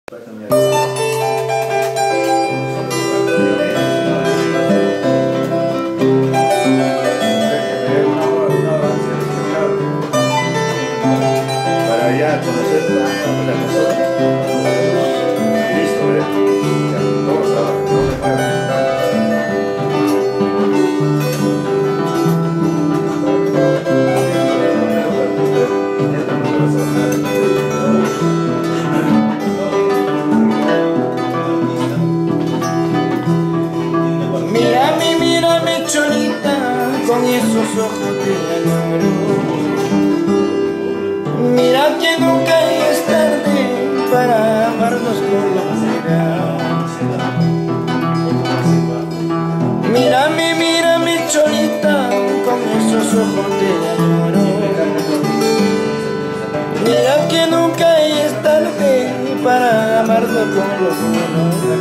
Para ya conocer la persona. Listo, ya, vamos abajo, no me muevas. Mira mi cholita, con esos ojos de amor. Mira que nunca es tarde para amarnos con locura. Mira mi cholita, con esos ojos de amor. Mira que nunca es tarde para amarnos con locura.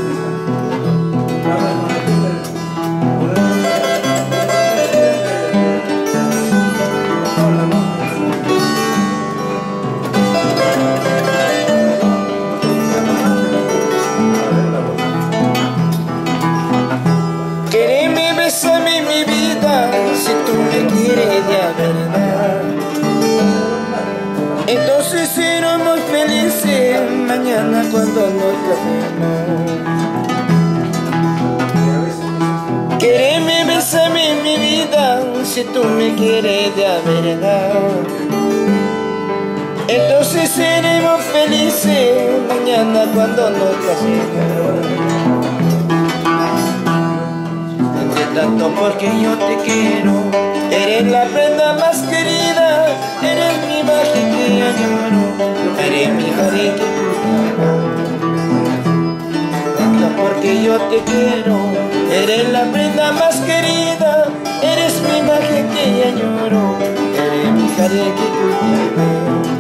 Quereme, bésame mi vida, si tú me quieres de verdad. Entonces seremos felices mañana cuando nos casemos. Quereme, bésame mi vida, si tú me quieres de verdad. Entonces seremos felices mañana cuando nos casemos. Tanto porque yo te quiero, eres la prenda más querida, eres mi magia que añoro, eres mi jardín que cultivo. Tanto porque yo te quiero, eres la prenda más querida, eres mi magia que añoro, eres mi jardín que cultivo.